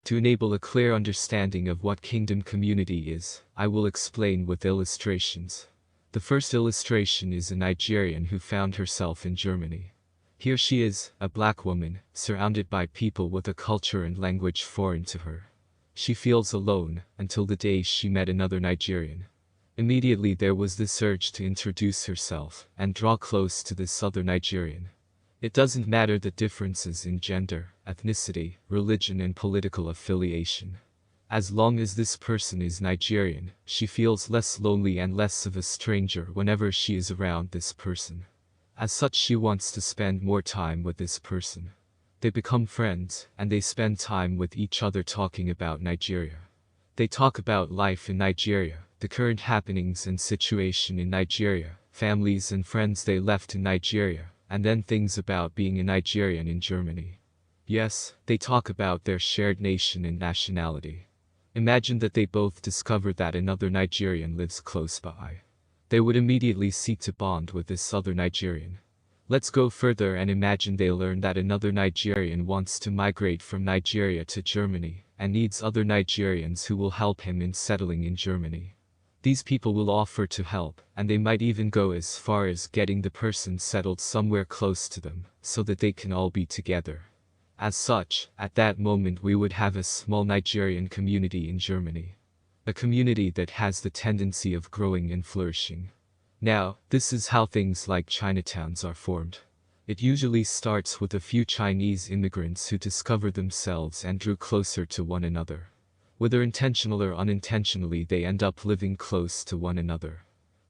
To enable a clear understanding of what kingdom community is, I will explain with illustrations. The first illustration is a Nigerian who found herself in Germany. Here she is, a black woman, surrounded by people with a culture and language foreign to her. She feels alone, until the day she met another Nigerian. Immediately there was this urge to introduce herself, and draw close to this other Nigerian. It doesn't matter the differences in gender, ethnicity, religion and political affiliation. As long as this person is Nigerian, she feels less lonely and less of a stranger whenever she is around this person. As such, she wants to spend more time with this person. They become friends, and they spend time with each other talking about Nigeria. They talk about life in Nigeria, the current happenings and situation in Nigeria, families and friends they left in Nigeria, and then things about being a Nigerian in Germany. Yes, they talk about their shared nation and nationality. Imagine that they both discover that another Nigerian lives close by. They would immediately seek to bond with this other Nigerian. Let's go further and imagine they learn that another Nigerian wants to migrate from Nigeria to Germany, and needs other Nigerians who will help him in settling in Germany. These people will offer to help, and they might even go as far as getting the person settled somewhere close to them, so that they can all be together. As such, at that moment we would have a small Nigerian community in Germany. A community that has the tendency of growing and flourishing. Now, this is how things like Chinatowns are formed. It usually starts with a few Chinese immigrants who discover themselves and drew closer to one another. Whether intentional or unintentionally, they end up living close to one another.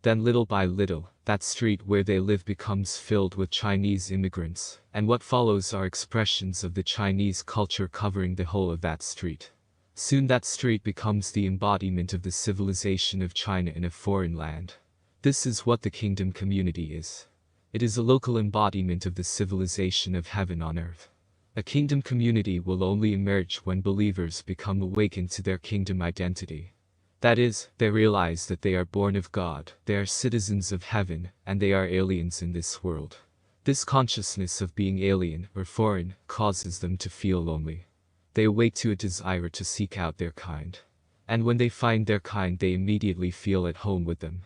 Then little by little, that street where they live becomes filled with Chinese immigrants, and what follows are expressions of the Chinese culture covering the whole of that street. Soon that street becomes the embodiment of the civilization of China in a foreign land. This is what the kingdom community is. It is a local embodiment of the civilization of heaven on earth. A kingdom community will only emerge when believers become awakened to their kingdom identity. That is, they realize that they are born of God, they are citizens of heaven, and they are aliens in this world. This consciousness of being alien or foreign causes them to feel lonely. They awake to a desire to seek out their kind. And when they find their kind, they immediately feel at home with them.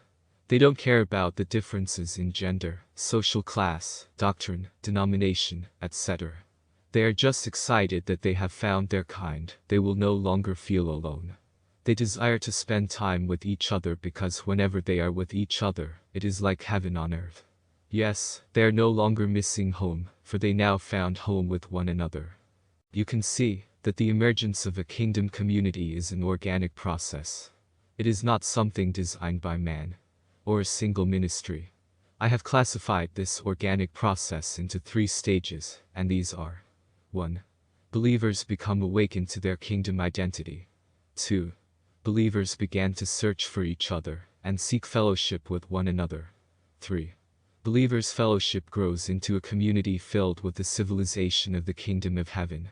They don't care about the differences in gender, social class, doctrine, denomination, etc. They are just excited that they have found their kind. They will no longer feel alone. They desire to spend time with each other because whenever they are with each other, it is like heaven on earth. Yes, they are no longer missing home, for they now found home with one another. You can see that the emergence of a kingdom community is an organic process. It is not something designed by man, or a single ministry. I have classified this organic process into 3 stages, and these are: 1. Believers become awakened to their kingdom identity. 2. Believers began to search for each other, and seek fellowship with one another. 3. Believers' fellowship grows into a community filled with the civilization of the kingdom of heaven.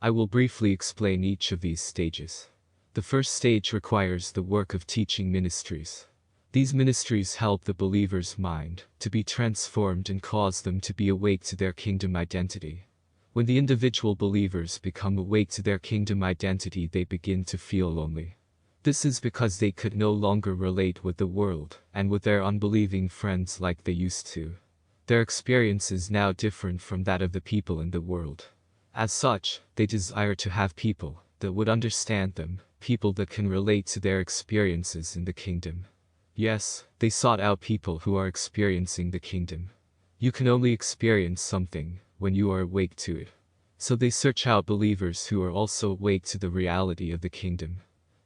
I will briefly explain each of these stages. The first stage requires the work of teaching ministries. These ministries help the believer's mind to be transformed and cause them to be awake to their kingdom identity. When the individual believers become awake to their kingdom identity, they begin to feel lonely. This is because they could no longer relate with the world and with their unbelieving friends like they used to. Their experience is now different from that of the people in the world. As such, they desire to have people that would understand them, people that can relate to their experiences in the kingdom. Yes, they sought out people who are experiencing the kingdom. You can only experience something when you are awake to it. So they search out believers who are also awake to the reality of the kingdom.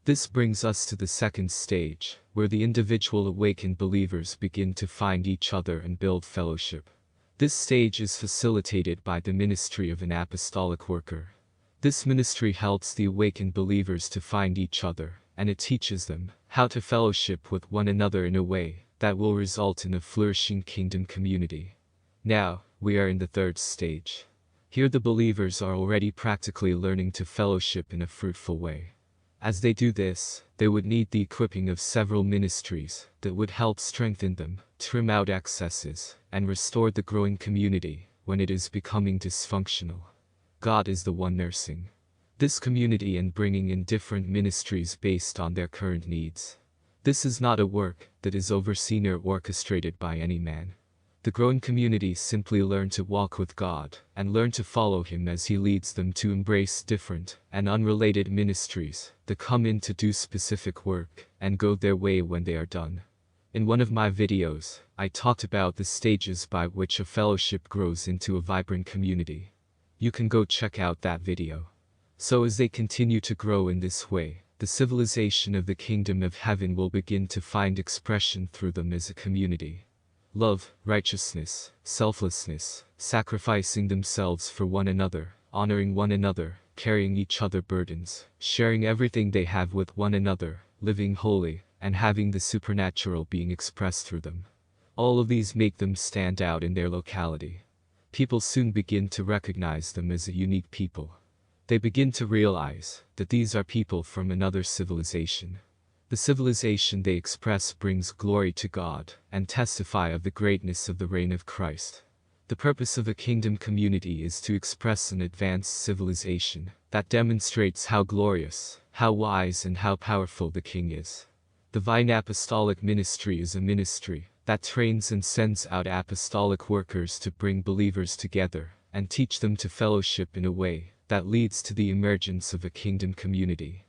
This brings us to the second stage, where the individual awakened believers begin to find each other and build fellowship. This stage is facilitated by the ministry of an apostolic worker. This ministry helps the awakened believers to find each other, and it teaches them how to fellowship with one another in a way that will result in a flourishing kingdom community. Now, we are in the third stage. Here the believers are already practically learning to fellowship in a fruitful way. As they do this, they would need the equipping of several ministries that would help strengthen them, trim out excesses, and restore the growing community when it is becoming dysfunctional. God is the one nursing. this community and bringing in different ministries based on their current needs. This is not a work that is overseen or orchestrated by any man. The growing community simply learn to walk with God and learn to follow Him as He leads them to embrace different and unrelated ministries that come in to do specific work and go their way when they are done. In one of my videos, I talked about the stages by which a fellowship grows into a vibrant community. You can go check out that video. So as they continue to grow in this way, the civilization of the kingdom of heaven will begin to find expression through them as a community. Love, righteousness, selflessness, sacrificing themselves for one another, honoring one another, carrying each other's burdens, sharing everything they have with one another, living holy, and having the supernatural being expressed through them. All of these make them stand out in their locality. People soon begin to recognize them as a unique people. They begin to realize that these are people from another civilization. The civilization they express brings glory to God and testify of the greatness of the reign of Christ. The purpose of a kingdom community is to express an advanced civilization that demonstrates how glorious, how wise, and how powerful the King is. The Vine Apostolic Ministry is a ministry that trains and sends out apostolic workers to bring believers together and teach them to fellowship in a way that leads to the emergence of a kingdom community.